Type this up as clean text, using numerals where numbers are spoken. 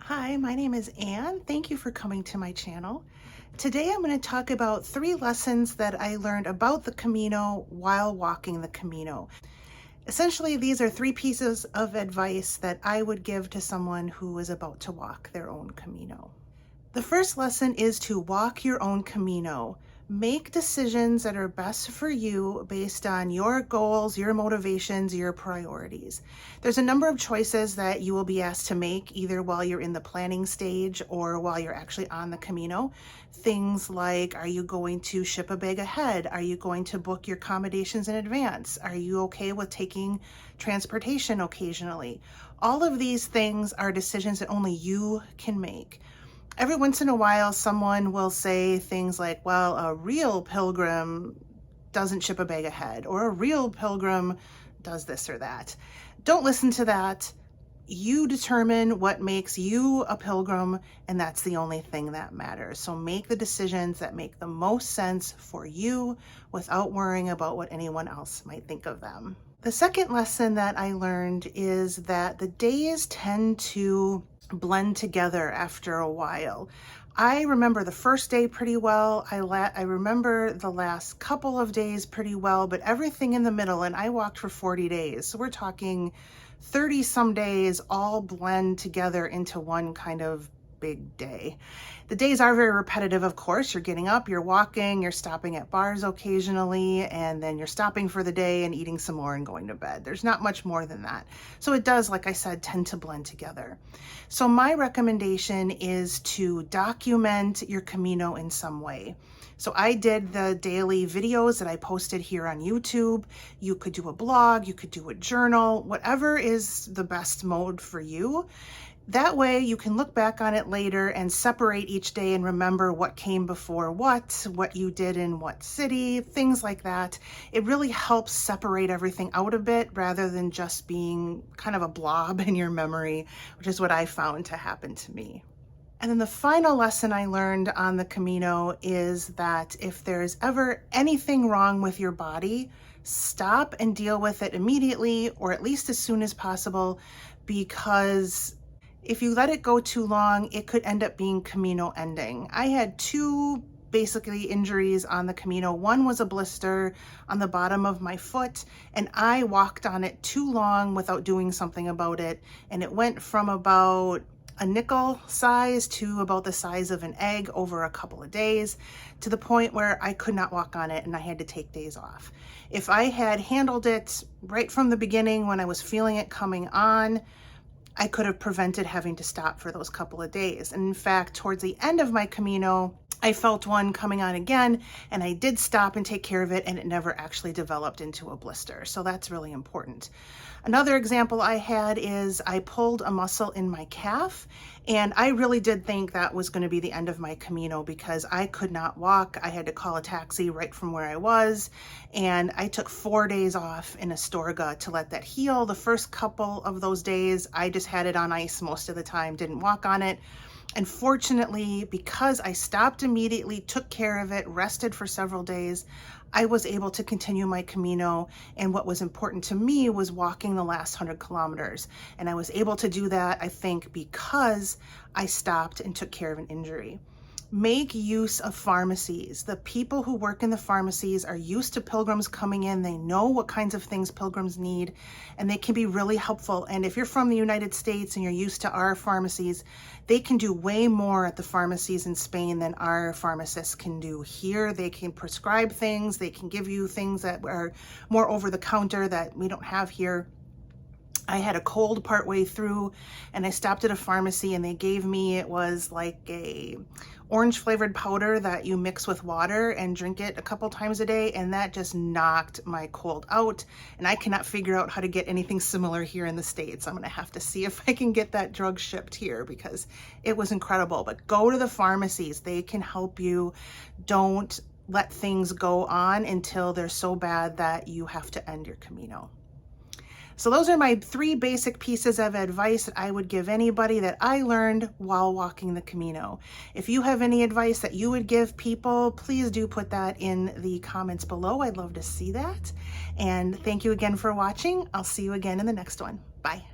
Hi, my name is Anne. Thank you for coming to my channel. Today I'm going to talk about 3 lessons that I learned about the Camino while walking the Camino. Essentially, these are 3 pieces of advice that I would give to someone who is about to walk their own Camino. The first lesson is to walk your own Camino. Make decisions that are best for you based on your goals, your motivations, your priorities. There's a number of choices that you will be asked to make either while you're in the planning stage or while you're actually on the Camino. Things like, are you going to ship a bag ahead? Are you going to book your accommodations in advance? Are you okay with taking transportation occasionally? All of these things are decisions that only you can make. Every once in a while, someone will say things like, well, a real pilgrim doesn't ship a bag ahead, or a real pilgrim does this or that. Don't listen to that. You determine what makes you a pilgrim, and that's the only thing that matters. So make the decisions that make the most sense for you without worrying about what anyone else might think of them. The second lesson that I learned is that the days tend to blend together after a while. I remember the first day pretty well. I remember the last couple of days pretty well, but everything in the middle, and I walked for 40 days. So we're talking 30 some days all blend together into one kind of big day. The days are very repetitive, of course. You're getting up, you're walking, you're stopping at bars occasionally, and then you're stopping for the day and eating some more and going to bed. There's not much more than that. So it does, like I said, tend to blend together. So my recommendation is to document your Camino in some way. So I did the daily videos that I posted here on YouTube. You could do a blog, you could do a journal, whatever is the best mode for you. That way you can look back on it later and separate each day and remember what came before what you did in what city, things like that. It really helps separate everything out a bit rather than just being kind of a blob in your memory, which is what I found to happen to me. And then the final lesson I learned on the Camino is that if there's ever anything wrong with your body, stop and deal with it immediately, or at least as soon as possible, because if you let it go too long, it could end up being Camino ending. I had 2 basically injuries on the Camino. One was a blister on the bottom of my foot, and I walked on it too long without doing something about it. And it went from about a nickel size to about the size of an egg over a couple of days, to the point where I could not walk on it and I had to take days off. If I had handled it right from the beginning when I was feeling it coming on, I could have prevented having to stop for those couple of days. And in fact, towards the end of my Camino, I felt one coming on again, and I did stop and take care of it, and it never actually developed into a blister. So that's really important. Another example I had is I pulled a muscle in my calf, and I really did think that was going to be the end of my Camino because I could not walk. I had to call a taxi right from where I was, and I took 4 days off in Astorga to let that heal. The first couple of those days, I just had it on ice most of the time, didn't walk on it. And fortunately, because I stopped immediately, took care of it, rested for several days, I was able to continue my Camino. And what was important to me was walking the last 100 kilometers. And I was able to do that, I think, because I stopped and took care of an injury. Make use of pharmacies. The people who work in the pharmacies are used to pilgrims coming in. They know what kinds of things pilgrims need, and they can be really helpful. And if you're from the United States and you're used to our pharmacies, they can do way more at the pharmacies in Spain than our pharmacists can do here. They can prescribe things. They can give you things that are more over the counter that we don't have here. I had a cold partway through, and I stopped at a pharmacy, and they gave me, it was like a orange flavored powder that you mix with water and drink it a couple times a day, and that just knocked my cold out. And I cannot figure out how to get anything similar here in the States. I'm gonna have to see if I can get that drug shipped here because it was incredible. But go to the pharmacies, they can help you. Don't let things go on until they're so bad that you have to end your Camino. So those are my 3 basic pieces of advice that I would give anybody that I learned while walking the Camino. If you have any advice that you would give people, please do put that in the comments below. I'd love to see that. And thank you again for watching. I'll see you again in the next one. Bye.